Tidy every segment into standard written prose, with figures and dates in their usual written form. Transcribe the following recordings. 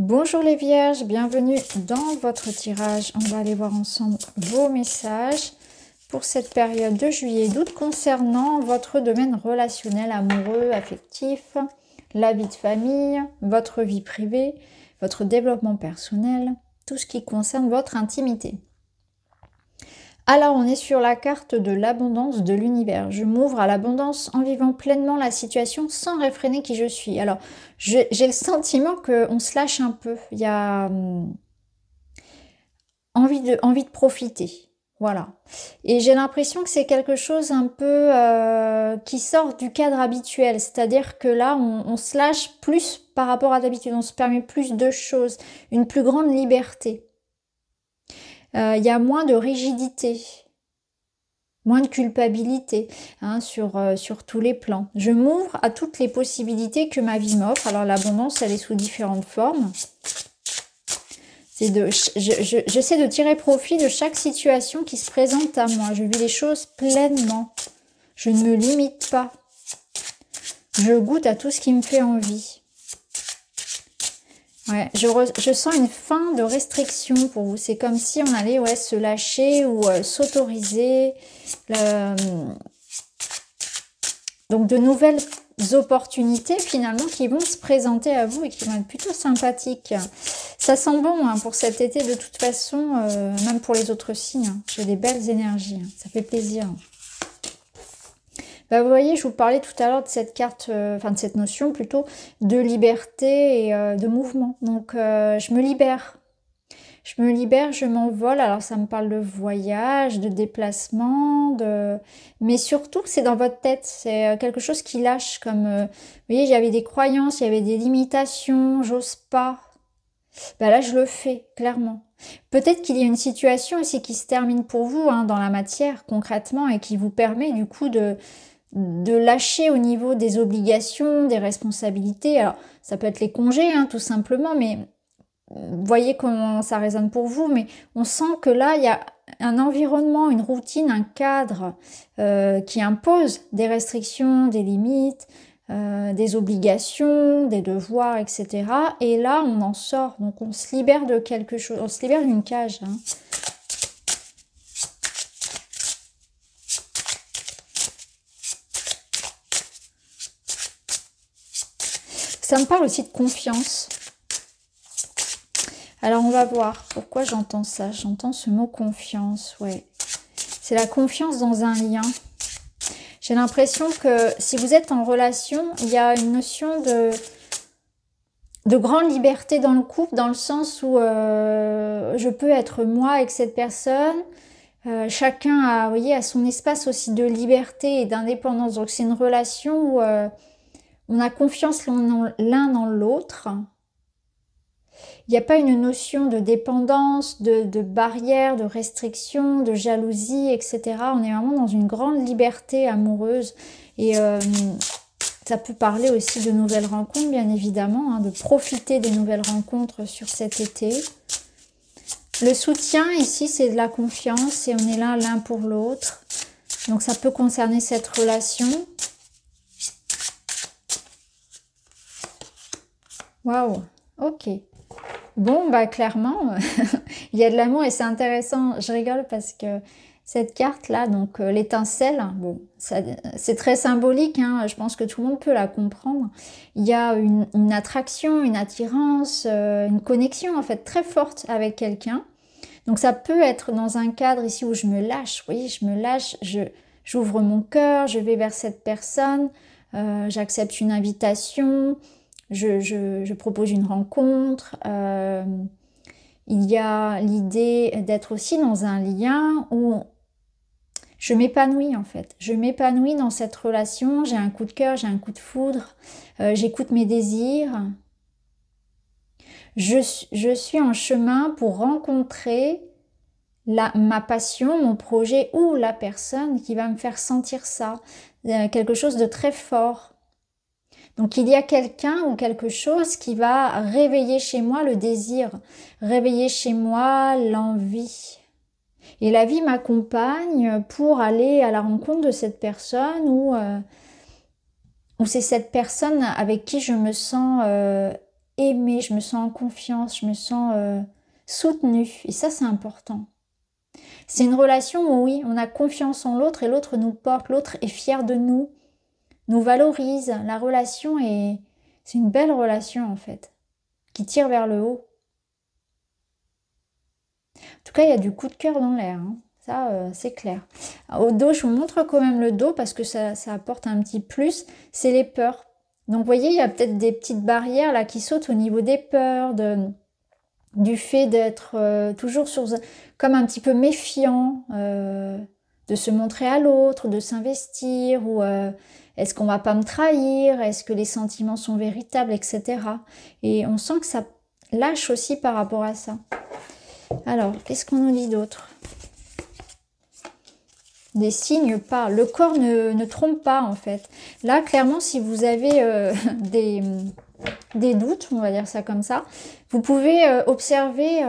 Bonjour les vierges, bienvenue dans votre tirage. On va aller voir ensemble vos messages pour cette période de juillet et d'août concernant votre domaine relationnel, amoureux, affectif, la vie de famille, votre vie privée, votre développement personnel, tout ce qui concerne votre intimité. Alors, on est sur la carte de l'abondance de l'univers. Je m'ouvre à l'abondance en vivant pleinement la situation sans réfréner qui je suis. Alors, j'ai le sentiment qu'on se lâche un peu. Il y a envie de profiter. Voilà. Et j'ai l'impression que c'est quelque chose un peu qui sort du cadre habituel. C'est-à-dire que là, on se lâche plus par rapport à d'habitude. On se permet plus de choses, une plus grande liberté. Il y a moins de rigidité. Moins de culpabilité sur tous les plans. Je m'ouvre à toutes les possibilités que ma vie m'offre. Alors l'abondance, elle est sous différentes formes. J'essaie de tirer profit de chaque situation qui se présente à moi. Je vis les choses pleinement. Je ne me limite pas. Je goûte à tout ce qui me fait envie. Ouais, je sens une fin de restriction pour vous. C'est comme si on allait se lâcher ou s'autoriser. Donc de nouvelles opportunités finalement qui vont se présenter à vous et qui vont être plutôt sympathiques. Ça sent bon pour cet été de toute façon, même pour les autres signes. J'ai des belles énergies, ça fait plaisir. Vous voyez, je vous parlais tout à l'heure de cette carte, de cette notion plutôt de liberté et de mouvement. Donc, je me libère. Je me libère, je m'envole. Alors, ça me parle de voyage, de déplacement, mais surtout, c'est dans votre tête. C'est quelque chose qui lâche. Comme, vous voyez, j'avais des croyances, il y avait des limitations, j'ose pas. Là, je le fais, clairement. Peut-être qu'il y a une situation aussi qui se termine pour vous dans la matière, concrètement, et qui vous permet du coup de lâcher au niveau des obligations, des responsabilités. Alors, ça peut être les congés, tout simplement, mais vous voyez comment ça résonne pour vous, mais on sent que là, il y a un environnement, une routine, un cadre qui impose des restrictions, des limites, des obligations, des devoirs, etc. Et là, on en sort, donc on se libère de quelque chose, on se libère d'une cage. Ça me parle aussi de confiance. Alors, on va voir pourquoi j'entends ça. J'entends ce mot confiance, ouais. C'est la confiance dans un lien. J'ai l'impression que si vous êtes en relation, il y a une notion de grande liberté dans le couple, dans le sens où je peux être moi avec cette personne. Chacun a, vous voyez, a son espace aussi de liberté et d'indépendance. Donc, c'est une relation où on a confiance l'un dans l'autre. Il n'y a pas une notion de dépendance, de barrière, de restriction, de jalousie, etc. On est vraiment dans une grande liberté amoureuse. Et ça peut parler aussi de nouvelles rencontres, bien évidemment, de profiter des nouvelles rencontres sur cet été. Le soutien, ici, c'est de la confiance et on est là l'un pour l'autre. Donc, ça peut concerner cette relation. Waouh, ok. Bon, clairement, il y a de l'amour et c'est intéressant. Je rigole parce que cette carte-là, donc l'étincelle, bon, c'est très symbolique, je pense que tout le monde peut la comprendre. Il y a une attraction, une attirance, une connexion en fait très forte avec quelqu'un. Donc ça peut être dans un cadre ici où je me lâche, vous voyez, je me lâche, j'ouvre mon cœur, je vais vers cette personne, j'accepte une invitation. Je propose une rencontre. Il y a l'idée d'être aussi dans un lien où je m'épanouis en fait. Je m'épanouis dans cette relation. J'ai un coup de cœur, j'ai un coup de foudre. J'écoute mes désirs. Je suis en chemin pour rencontrer ma passion, mon projet ou la personne qui va me faire sentir ça. Quelque chose de très fort. Donc il y a quelqu'un ou quelque chose qui va réveiller chez moi le désir, réveiller chez moi l'envie. Et la vie m'accompagne pour aller à la rencontre de cette personne ou c'est cette personne avec qui je me sens aimée, je me sens en confiance, je me sens soutenue. Et ça, c'est important. C'est une relation où oui, on a confiance en l'autre et l'autre nous porte, l'autre est fier de nous valorise. La relation c'est une belle relation en fait, qui tire vers le haut. En tout cas, il y a du coup de cœur dans l'air, hein. Ça, c'est clair. Au dos, je vous montre quand même le dos parce que ça apporte un petit plus. C'est les peurs. Donc, vous voyez, il y a peut-être des petites barrières là qui sautent au niveau des peurs, du fait d'être toujours comme un petit peu méfiant, de se montrer à l'autre, de s'investir, ou est-ce qu'on va pas me trahir, est-ce que les sentiments sont véritables, etc. Et on sent que ça lâche aussi par rapport à ça. Alors, qu'est-ce qu'on nous dit d'autre? Des signes pas. Le corps ne trompe pas, en fait. Là, clairement, si vous avez des doutes, on va dire ça comme ça, vous pouvez observer,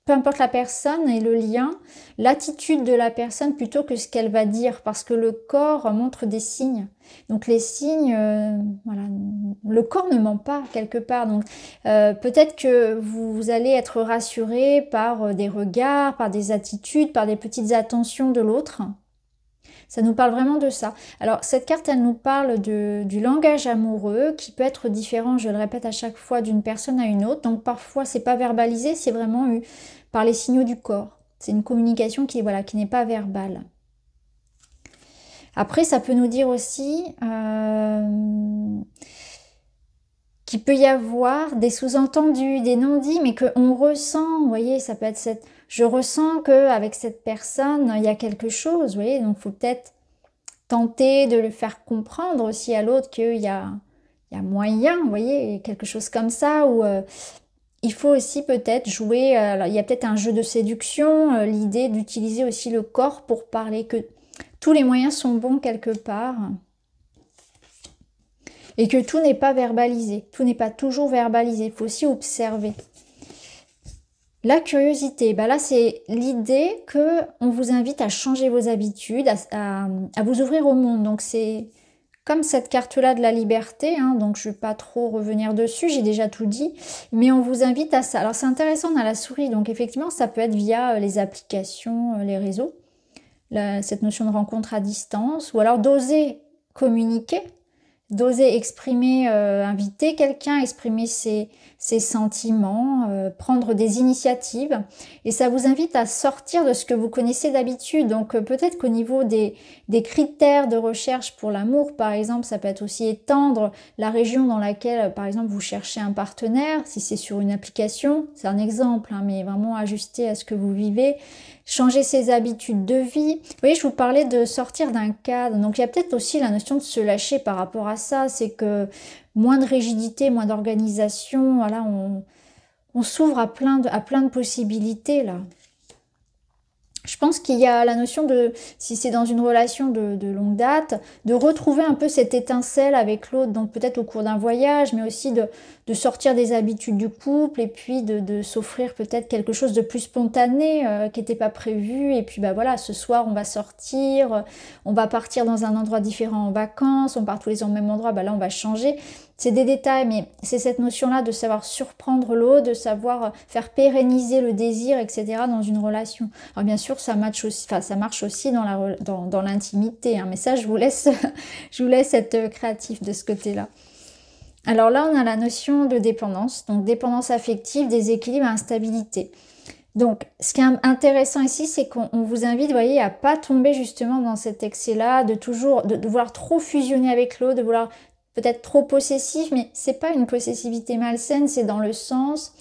peu importe la personne et le lien, l'attitude de la personne plutôt que ce qu'elle va dire, parce que le corps montre des signes. Donc les signes, voilà, le corps ne ment pas quelque part. Donc peut-être que vous allez être rassuré par des regards, par des attitudes, par des petites attentions de l'autre. Ça nous parle vraiment de ça. Alors, cette carte, elle nous parle du langage amoureux qui peut être différent, je le répète à chaque fois, d'une personne à une autre. Donc, parfois, c'est pas verbalisé, c'est vraiment eu par les signaux du corps. C'est une communication qui, voilà, qui n'est pas verbale. Après, ça peut nous dire aussi qu'il peut y avoir des sous-entendus, des non-dits, mais qu'on ressent, vous voyez, ça peut être je ressens qu'avec cette personne, il y a quelque chose, vous voyez, donc il faut peut-être tenter de le faire comprendre aussi à l'autre qu'il y a moyen, vous voyez, quelque chose comme ça, où il faut aussi peut-être jouer, alors il y a peut-être un jeu de séduction, l'idée d'utiliser aussi le corps pour parler, que tous les moyens sont bons quelque part. Et que tout n'est pas verbalisé, tout n'est pas toujours verbalisé, il faut aussi observer. La curiosité, bah là c'est l'idée que on vous invite à changer vos habitudes, à vous ouvrir au monde. Donc c'est comme cette carte-là de la liberté, hein, donc je ne vais pas trop revenir dessus, j'ai déjà tout dit, mais on vous invite à ça. Alors c'est intéressant, on a la souris, donc effectivement ça peut être via les applications, les réseaux, cette notion de rencontre à distance, ou alors d'oser communiquer, d'oser exprimer, inviter quelqu'un, exprimer ses sentiments, prendre des initiatives. Et ça vous invite à sortir de ce que vous connaissez d'habitude. Donc peut-être qu'au niveau des critères de recherche pour l'amour, par exemple, ça peut être aussi étendre la région dans laquelle, par exemple, vous cherchez un partenaire. Si c'est sur une application, c'est un exemple, hein, mais vraiment ajusté à ce que vous vivez. Changer ses habitudes de vie. Vous voyez, je vous parlais de sortir d'un cadre. Donc, il y a peut-être aussi la notion de se lâcher par rapport à ça. C'est que moins de rigidité, moins d'organisation. Voilà, on s'ouvre à plein de possibilités, là. Je pense qu'il y a la notion de, si c'est dans une relation de longue date, de retrouver un peu cette étincelle avec l'autre, donc peut-être au cours d'un voyage, mais aussi de sortir des habitudes du couple et puis de s'offrir peut-être quelque chose de plus spontané qui n'était pas prévu. Et puis bah voilà, ce soir on va sortir, on va partir dans un endroit différent en vacances, on part tous les ans au même endroit, bah là on va changer. C'est des détails, mais c'est cette notion-là de savoir surprendre l'autre, de savoir faire pérenniser le désir, etc. dans une relation. Alors bien sûr, ça marche aussi dans l'intimité, hein, mais ça, je vous laisse être créatif de ce côté-là. Alors là, on a la notion de dépendance, donc dépendance affective, déséquilibre, instabilité. Donc, ce qui est intéressant ici, c'est qu'on vous invite, vous voyez, à pas tomber justement dans cet excès-là, de vouloir trop fusionner avec l'autre, de vouloir peut-être trop possessif, mais c'est pas une possessivité malsaine, c'est dans le sens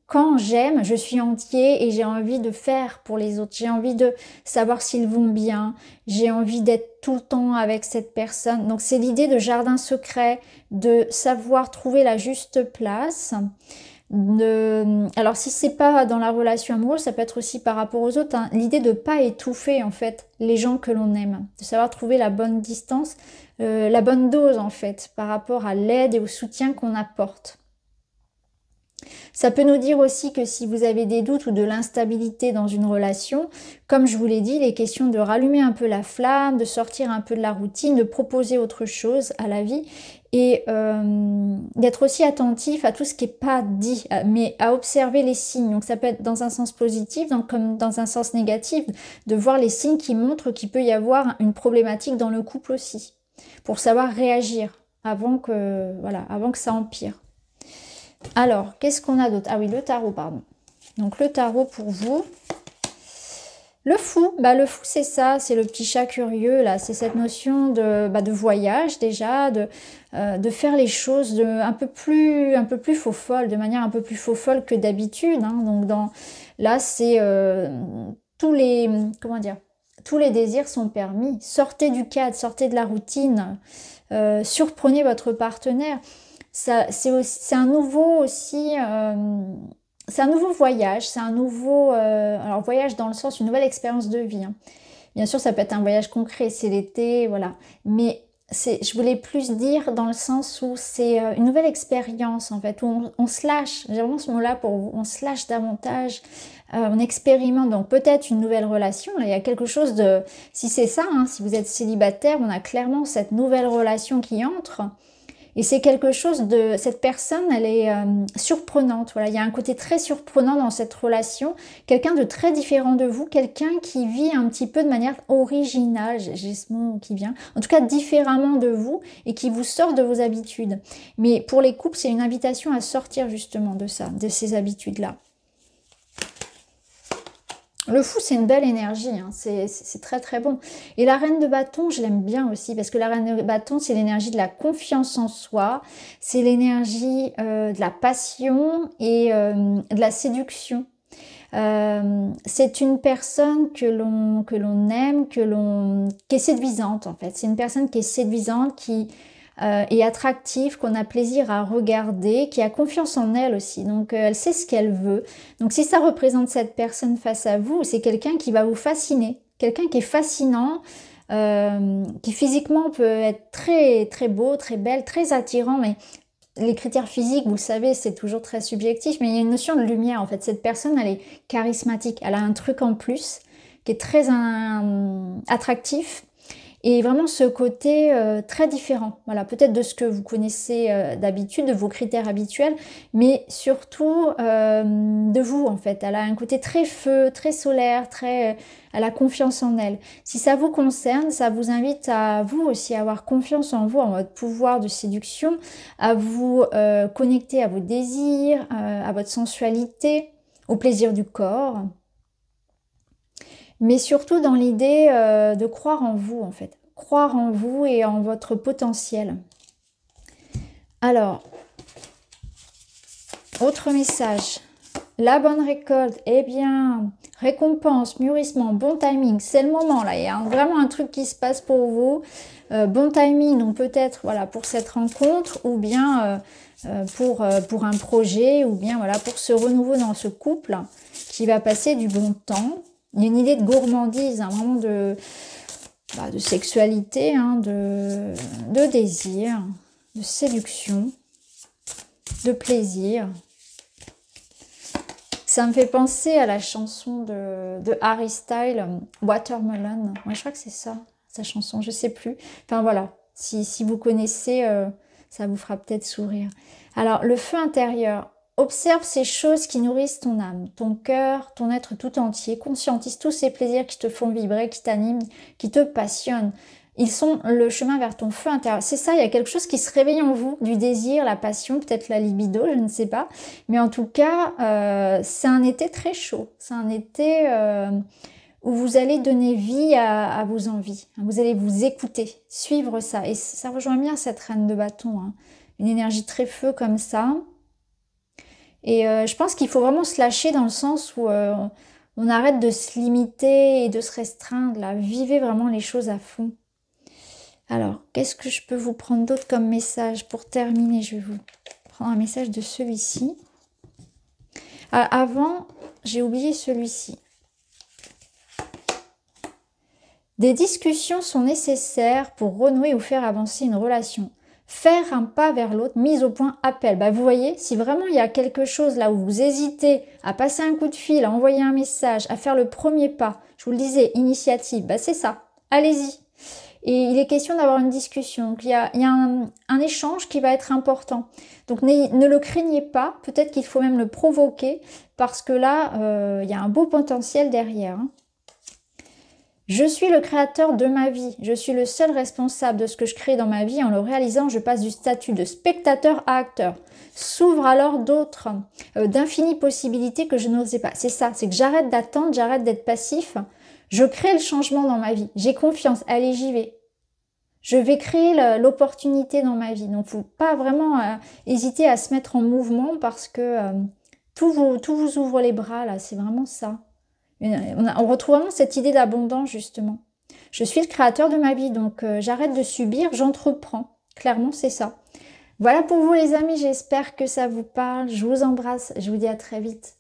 quand j'aime, je suis entier et j'ai envie de faire pour les autres, j'ai envie de savoir s'ils vont bien, j'ai envie d'être tout le temps avec cette personne. Donc c'est l'idée de jardin secret, de savoir trouver la juste place. Alors si c'est pas dans la relation amoureuse, ça peut être aussi par rapport aux autres, hein. L'idée de pas étouffer en fait les gens que l'on aime, de savoir trouver la bonne distance, la bonne dose en fait par rapport à l'aide et au soutien qu'on apporte. Ça peut nous dire aussi que si vous avez des doutes ou de l'instabilité dans une relation, comme je vous l'ai dit, il est question de rallumer un peu la flamme, de sortir un peu de la routine, de proposer autre chose à la vie et d'être aussi attentif à tout ce qui n'est pas dit, mais à observer les signes. Donc ça peut être dans un sens positif, comme dans un sens négatif, de voir les signes qui montrent qu'il peut y avoir une problématique dans le couple aussi, pour savoir réagir avant que, voilà, avant que ça empire. Alors, qu'est-ce qu'on a d'autre? Ah oui, le tarot, pardon. Donc, le tarot pour vous. Le fou, le fou, c'est ça, c'est le petit chat curieux, là. C'est cette notion de voyage, déjà, de faire les choses un peu plus faux-folle, de manière un peu plus faux-folle que d'habitude. Hein. Donc, là, c'est comment dire, tous les désirs sont permis. Sortez du cadre, sortez de la routine, surprenez votre partenaire. C'est un nouveau aussi, c'est un nouveau voyage, c'est un nouveau, alors voyage dans le sens une nouvelle expérience de vie. Hein. Bien sûr, ça peut être un voyage concret, c'est l'été, voilà. Mais je voulais plus dire dans le sens où c'est une nouvelle expérience en fait, où on se lâche. J'ai vraiment ce mot-là pour vous, on se lâche davantage, on expérimente. Donc peut-être une nouvelle relation. Là, il y a quelque chose de, si c'est ça, hein, si vous êtes célibataire, on a clairement cette nouvelle relation qui entre. Et c'est quelque chose de... Cette personne, elle est surprenante. Voilà, il y a un côté très surprenant dans cette relation. Quelqu'un de très différent de vous. Quelqu'un qui vit un petit peu de manière originale. J'ai ce mot qui vient. En tout cas, différemment de vous et qui vous sort de vos habitudes. Mais pour les couples, c'est une invitation à sortir justement de ça, de ces habitudes-là. Le fou, c'est une belle énergie, hein. C'est très très bon. Et la reine de bâton, je l'aime bien aussi, parce que la reine de bâton, c'est l'énergie de la confiance en soi, c'est l'énergie de la passion et de la séduction. C'est une personne que l'on aime, qui est séduisante en fait. C'est une personne qui est séduisante, qui est attractive, qu'on a plaisir à regarder, qui a confiance en elle aussi. Donc elle sait ce qu'elle veut. Donc si ça représente cette personne face à vous, c'est quelqu'un qui va vous fasciner. Quelqu'un qui est fascinant, qui physiquement peut être très très beau, très belle, très attirant, mais les critères physiques, vous le savez, c'est toujours très subjectif, mais il y a une notion de lumière en fait. Cette personne, elle est charismatique, elle a un truc en plus qui est très attractif. Et vraiment ce côté très différent, voilà, peut-être de ce que vous connaissez d'habitude, de vos critères habituels, mais surtout de vous en fait. Elle a un côté très feu, très solaire, elle a confiance en elle. Si ça vous concerne, ça vous invite à vous aussi avoir confiance en vous, en votre pouvoir de séduction, à vous connecter à vos désirs, à votre sensualité, au plaisir du corps. Mais surtout dans l'idée de croire en vous en fait. Croire en vous et en votre potentiel. Alors, autre message. La bonne récolte, eh bien, récompense, mûrissement, bon timing, c'est le moment là. Il y a vraiment un truc qui se passe pour vous. Bon timing, donc peut-être voilà pour cette rencontre ou bien pour un projet ou bien voilà pour ce renouveau dans ce couple qui va passer du bon temps. Il y a une idée de gourmandise, hein, vraiment de sexualité, hein, de désir, de séduction, de plaisir. Ça me fait penser à la chanson de Harry Styles, Watermelon. Moi, je crois que c'est ça, sa chanson, je sais plus. Enfin voilà, si vous connaissez, ça vous fera peut-être sourire. Alors, le feu intérieur. Observe ces choses qui nourrissent ton âme, ton cœur, ton être tout entier. Conscientise tous ces plaisirs qui te font vibrer, qui t'animent, qui te passionnent. Ils sont le chemin vers ton feu intérieur. C'est ça, il y a quelque chose qui se réveille en vous, du désir, la passion, peut-être la libido, je ne sais pas. Mais en tout cas, c'est un été très chaud. C'est un été où vous allez donner vie à vos envies. Vous allez vous écouter, suivre ça. Et ça rejoint bien cette reine de bâton. Hein. Une énergie très feu comme ça. Et je pense qu'il faut vraiment se lâcher dans le sens où on arrête de se limiter et de se restreindre. Là. Vivez vraiment les choses à fond. Alors, qu'est-ce que je peux vous prendre d'autre comme message? Pour terminer, je vais vous prendre un message de celui-ci. Avant, j'ai oublié celui-ci. Des discussions sont nécessaires pour renouer ou faire avancer une relation. Faire un pas vers l'autre, mise au point, appel. Bah, vous voyez, si vraiment il y a quelque chose là où vous hésitez à passer un coup de fil, à envoyer un message, à faire le premier pas, je vous le disais, initiative, bah, c'est ça. Allez-y. Et il est question d'avoir une discussion. Donc, il y a un échange qui va être important. Donc, ne le craignez pas. Peut-être qu'il faut même le provoquer parce que là, il y a un beau potentiel derrière. Hein. Je suis le créateur de ma vie. Je suis le seul responsable de ce que je crée dans ma vie. En le réalisant, je passe du statut de spectateur à acteur. S'ouvrent alors d'autres, d'infinies possibilités que je n'osais pas. C'est ça, c'est que j'arrête d'attendre, j'arrête d'être passif. Je crée le changement dans ma vie. J'ai confiance. Allez, j'y vais. Je vais créer l'opportunité dans ma vie. Donc, il ne faut pas vraiment hésiter à se mettre en mouvement parce que tout vous ouvre les bras, là. C'est vraiment ça. On retrouve vraiment cette idée d'abondance, justement. Je suis le créateur de ma vie, donc j'arrête de subir, j'entreprends. Clairement, c'est ça. Voilà pour vous, les amis. J'espère que ça vous parle. Je vous embrasse. Je vous dis à très vite.